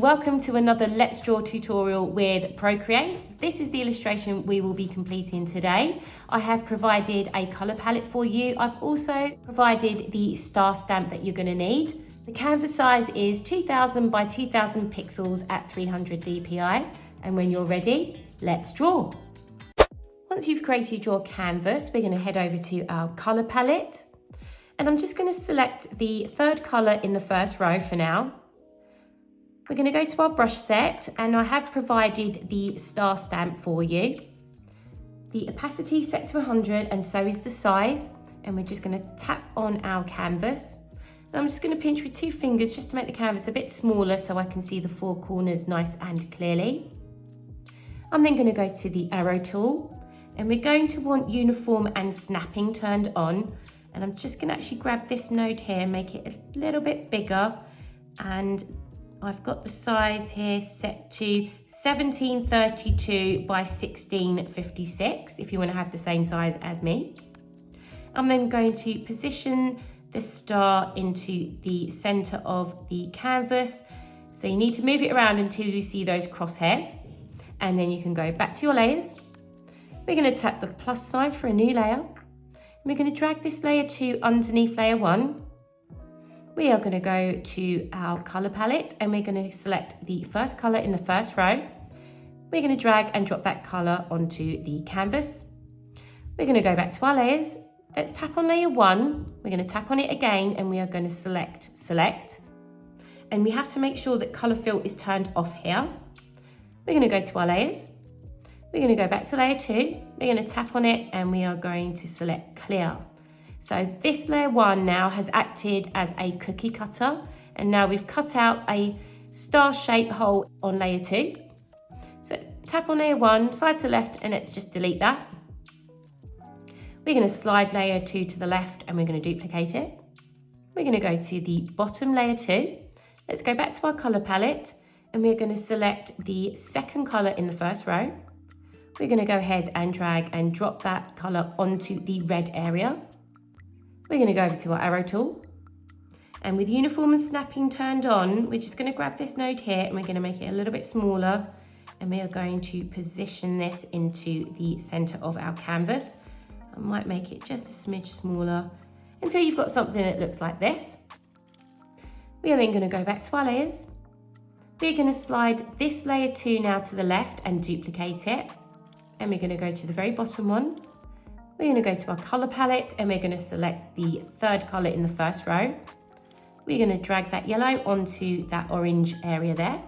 Welcome to another Let's Draw tutorial with Procreate. This is the illustration we will be completing today. I have provided a colour palette for you. I've also provided the star stamp that you're going to need. The canvas size is 2000 by 2000 pixels at 300 dpi. And when you're ready, let's draw. Once you've created your canvas, we're going to head over to our colour palette. And I'm just going to select the third colour in the first row for now. We're going to go to our brush set, and I have provided the star stamp for you. The opacity set to 100, and so is the size. And we're just going to tap on our canvas. And I'm just going to pinch with 2 fingers just to make the canvas a bit smaller so I can see the 4 corners nice and clearly. I'm then going to go to the arrow tool, and we're going to want uniform and snapping turned on. And I'm just going to actually grab this node here, make it a little bit bigger, and I've got the size here set to 1732 by 1656 if you want to have the same size as me. I'm then going to position the star into the center of the canvas. So you need to move it around until you see those crosshairs, and then you can go back to your layers. We're going to tap the plus sign for a new layer. We're going to drag this layer 2 underneath layer 1. We are going to go to our colour palette, and we're going to select the first colour in the first row. We're going to drag and drop that colour onto the canvas. We're going to go back to our layers. Let's tap on layer 1. We're going to tap on it again, and we are going to select. And we have to make sure that colour fill is turned off here. We're going to go to our layers. We're going to go back to layer 2. We're going to tap on it, and we are going to select clear. So this layer 1 now has acted as a cookie cutter, and now we've cut out a star-shaped hole on layer 2. So tap on layer 1, slide to the left, and let's just delete that. We're going to slide layer 2 to the left, and we're going to duplicate it. We're going to go to the bottom layer 2. Let's go back to our colour palette, and we're going to select the second colour in the first row. We're going to go ahead and drag and drop that colour onto the red area. We're going to go over to our arrow tool, and with uniform and snapping turned on, we're just going to grab this node here, and we're going to make it a little bit smaller, and we are going to position this into the center of our canvas. I might make it just a smidge smaller until you've got something that looks like this. We are then going to go back to our layers. We're going to slide this layer 2 now to the left and duplicate it, and we're going to go to the very bottom one. We're going to go to our colour palette, and we're going to select the third colour in the first row. We're going to drag that yellow onto that orange area there.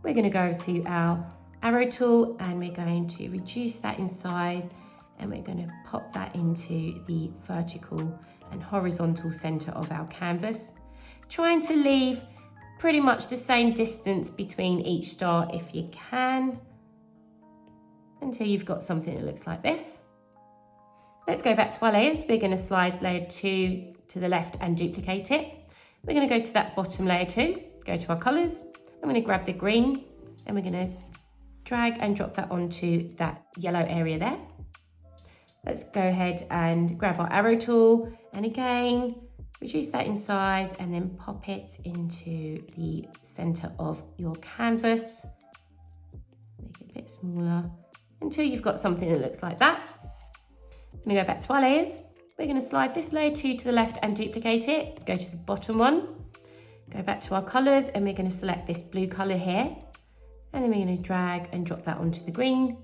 We're going to go to our arrow tool, and we're going to reduce that in size, and we're going to pop that into the vertical and horizontal centre of our canvas, trying to leave pretty much the same distance between each star if you can, until you've got something that looks like this. Let's go back to our layers. We're going to slide layer 2 to the left and duplicate it. We're going to go to that bottom layer 2, go to our colours. I'm going to grab the green, and we're going to drag and drop that onto that yellow area there. Let's go ahead and grab our arrow tool, and again, reduce that in size, and then pop it into the centre of your canvas. Make it a bit smaller until you've got something that looks like that. I'm going to go back to our layers. We're going to slide this layer 2 to the left and duplicate it. Go to the bottom one. Go back to our colours, and we're going to select this blue colour here. And then we're going to drag and drop that onto the green.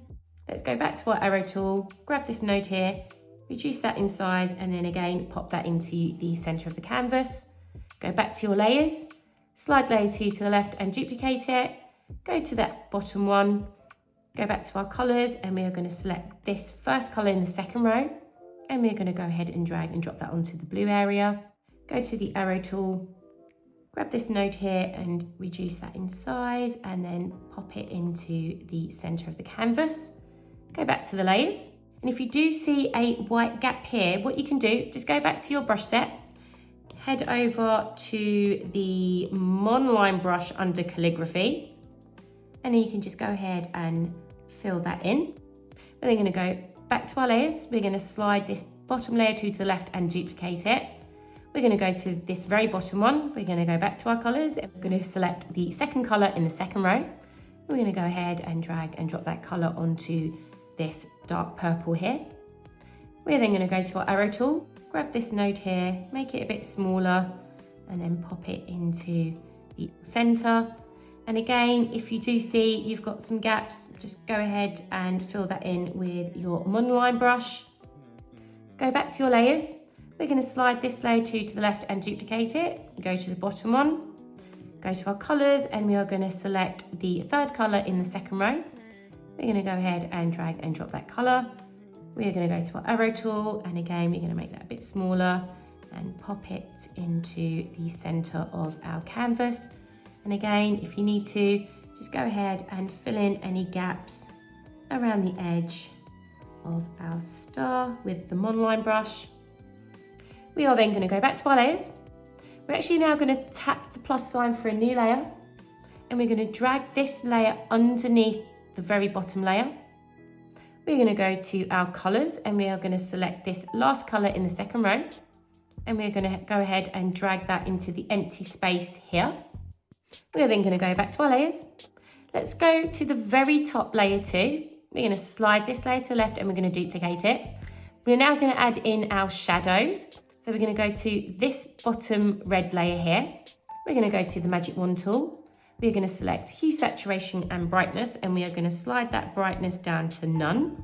Let's go back to our arrow tool, grab this node here, reduce that in size, and then again pop that into the centre of the canvas. Go back to your layers, slide layer 2 to the left and duplicate it. Go to that bottom one. Go back to our colours, and we are going to select this first colour in the second row, and we're going to go ahead and drag and drop that onto the blue area. Go to the arrow tool, grab this node here and reduce that in size, and then pop it into the centre of the canvas. Go back to the layers, and if you do see a white gap here, what you can do, just go back to your brush set, head over to the monoline brush under calligraphy, and then you can just go ahead and fill that in. We're then going to go back to our layers. We're going to slide this bottom layer 2 to the left and duplicate it. we're going to go to this very bottom one. We're going to go back to our colours and we're going to select the second colour in the second row. We're going to go ahead and drag and drop that colour onto this dark purple here. We're then going to go to our arrow tool, grab this node here, make it a bit smaller, and then pop it into the centre. And again, if you do see you've got some gaps, just go ahead and fill that in with your monoline brush. Go back to your layers. We're going to slide this layer 2 to the left and duplicate it. Go to the bottom one, go to our colours, and we are going to select the third colour in the second row. We're going to go ahead and drag and drop that colour. We are going to go to our arrow tool, and again, we're going to make that a bit smaller and pop it into the centre of our canvas. And again, if you need to, just go ahead and fill in any gaps around the edge of our star with the monoline brush. We are then going to go back to our layers. We're actually now going to tap the plus sign for a new layer, and we're going to drag this layer underneath the very bottom layer. We're going to go to our colours, and we are going to select this last colour in the second row, and we're going to go ahead and drag that into the empty space here. We're then going to go back to our layers. Let's go to the very top layer 2. We're going to slide this layer to the left and we're going to duplicate it. We're now going to add in our shadows. So we're going to go to this bottom red layer here. We're going to go to the magic wand tool. We're going to select hue, saturation and brightness, and we are going to slide that brightness down to none.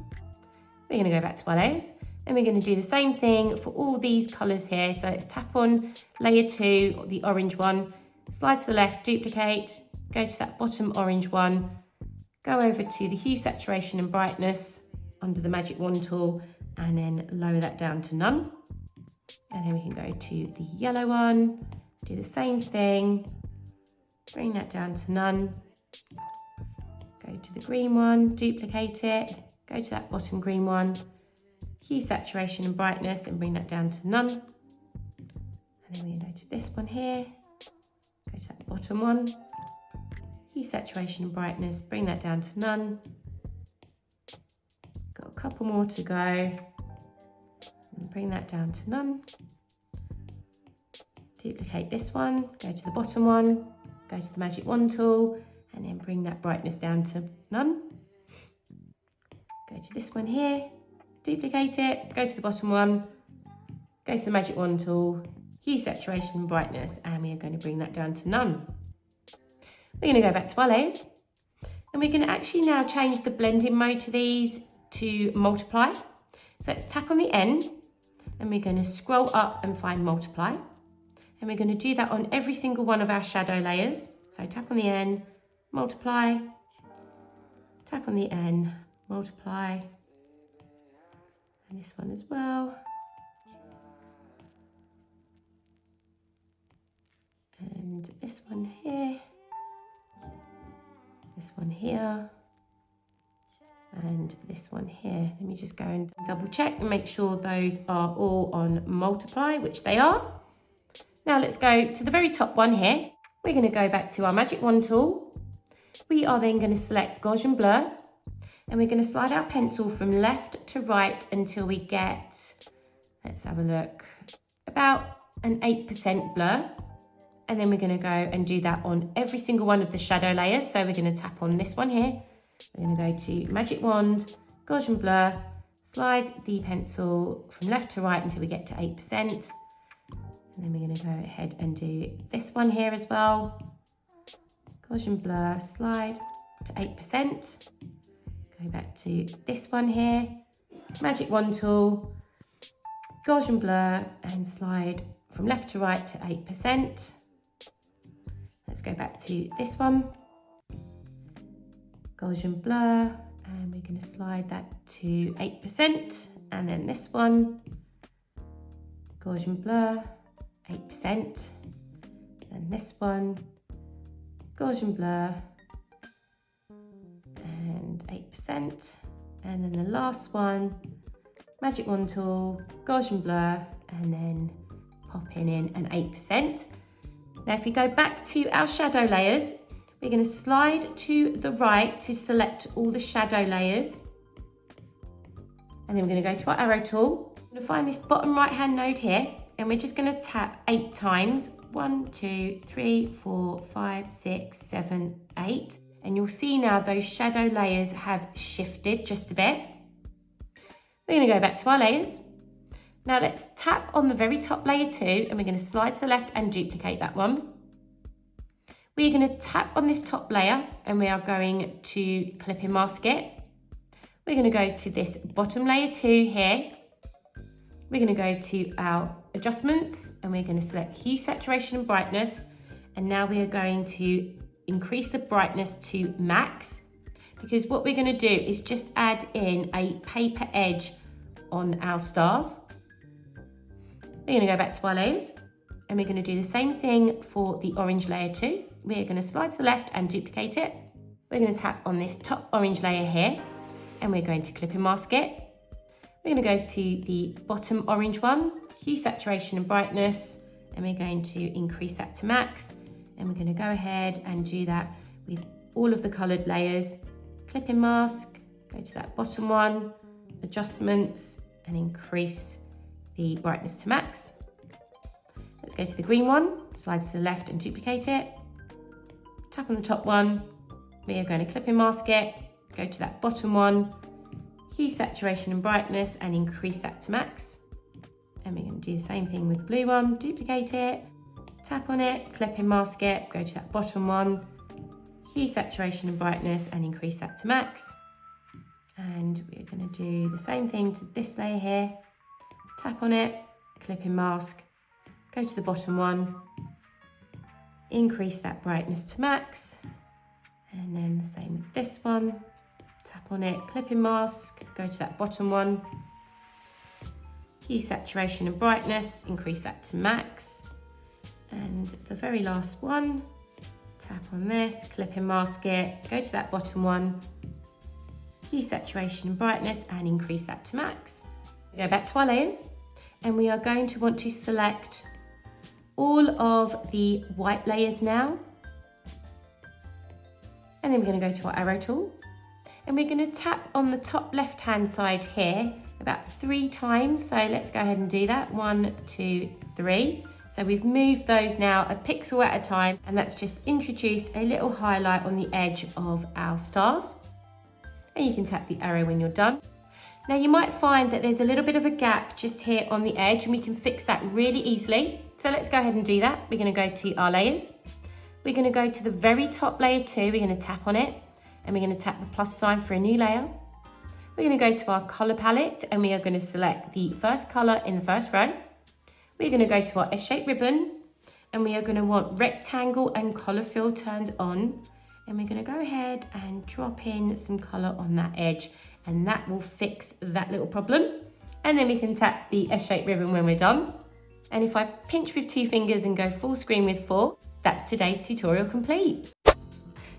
We're going to go back to our layers, and we're going to do the same thing for all these colours here. So let's tap on layer 2, the orange one, slide to the left, duplicate, go to that bottom orange one, go over to the hue, saturation and brightness under the magic wand tool, and then lower that down to none. And then we can go to the yellow one, do the same thing, bring that down to none, go to the green one, duplicate it, go to that bottom green one, hue, saturation and brightness, and bring that down to none. And then we go to this one here, go to that bottom one, hue, saturation and brightness, bring that down to none. Got a couple more to go, and bring that down to none. Duplicate this one, go to the bottom one, go to the magic wand tool, and then bring that brightness down to none. Go to this one here, duplicate it, go to the bottom one, go to the magic wand tool, hue, saturation and brightness, and we are going to bring that down to none. We're going to go back to our layers, and we're going to actually now change the blending mode to these to multiply. So let's tap on the N, and we're going to scroll up and find multiply. And we're going to do that on every single one of our shadow layers. So tap on the N, multiply, tap on the N, multiply, and this one as well. And this one here, this one here, and this one here. Let me just go and double check and make sure those are all on multiply, which they are. Now let's go to the very top one here. We're going to go back to our magic wand tool. We are then going to select Gaussian blur, and we're going to slide our pencil from left to right until we get, let's have a look, about an 8% blur. And then we're going to go and do that on every single one of the shadow layers. So we're going to tap on this one here. We're going to go to magic wand, Gaussian blur, slide the pencil from left to right until we get to 8%. And then we're going to go ahead and do this one here as well. Gaussian blur, slide to 8%. Go back to this one here. Magic wand tool, Gaussian blur, and slide from left to right to 8%. Let's go back to this one. Gaussian blur, and we're going to slide that to 8%. And then this one, Gaussian blur, 8%, and this one, Gaussian blur, and 8%, and then the last one, magic wand tool, Gaussian blur, and then popping in an 8%. Now if we go back to our shadow layers, we're going to slide to the right to select all the shadow layers, and then we're going to go to our arrow tool. We're going to find this bottom right hand node here, and we're just going to tap 8 times. 1, 2, 3, 4, 5, 6, 7, 8. And you'll see now those shadow layers have shifted just a bit. We're going to go back to our layers. Now let's tap on the very top layer 2, and we're going to slide to the left and duplicate that one. We're going to tap on this top layer, and we are going to clip and mask it. We're going to go to this bottom layer 2 here. We're going to go to our adjustments, and we're going to select hue, saturation and brightness. And now we are going to increase the brightness to max, because what we're going to do is just add in a paper edge on our stars. We're going to go back to our layers, and we're going to do the same thing for the orange layer 2. We're going to slide to the left and duplicate it. We're going to tap on this top orange layer here, and we're going to clip and mask it. We're going to go to the bottom orange one, hue, saturation and brightness, and we're going to increase that to max. And we're going to go ahead and do that with all of the coloured layers. Clip and mask, go to that bottom one, adjustments, and increase the brightness to max. Let's go to the green one, slide to the left and duplicate it. Tap on the top one, we are going to clip and mask it, go to that bottom one, hue, saturation and brightness, and increase that to max. And we're going to do the same thing with the blue one, duplicate it, tap on it, clip and mask it, go to that bottom one, hue, saturation and brightness, and increase that to max. And we're going to do the same thing to this layer here, tap on it, clip and mask, go to the bottom one, increase that brightness to max, and then the same with this one, tap on it, clip and mask, go to that bottom one, hue, saturation and brightness, increase that to max, and the very last one, tap on this, clip and mask it, go to that bottom one, hue, saturation and brightness, and increase that to max. Go back to our layers, and we are going to want to select all of the white layers now. And then we're going to go to our arrow tool, and we're going to tap on the top left hand side here about 3 times. So let's go ahead and do that. 1, 2, 3. So we've moved those now a pixel at a time, and that's just introduced a little highlight on the edge of our stars. And you can tap the arrow when you're done. Now you might find that there's a little bit of a gap just here on the edge, and we can fix that really easily. So let's go ahead and do that. We're going to go to our layers. We're going to go to the very top layer 2. We're going to tap on it, and we're going to tap the plus sign for a new layer. We're going to go to our color palette, and we are going to select the first color in the first row. We're going to go to our S-shaped ribbon, and we are going to want rectangle and color fill turned on. And we're going to go ahead and drop in some color on that edge, and that will fix that little problem. And then we can tap the S-shaped ribbon when we're done. And if I pinch with 2 fingers and go full screen with 4, that's today's tutorial complete.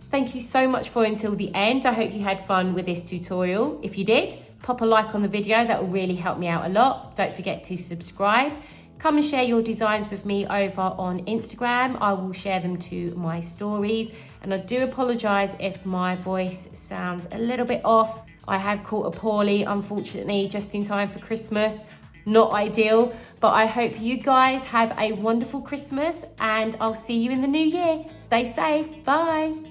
Thank you so much for until the end. I hope you had fun with this tutorial. If you did, pop a like on the video. That will really help me out a lot. Don't forget to subscribe. Come and share your designs with me over on Instagram. I will share them to my stories. And I do apologise if my voice sounds a little bit off. I have caught a poorly, unfortunately, just in time for Christmas. Not ideal, but I hope you guys have a wonderful Christmas, and I'll see you in the new year. Stay safe. Bye.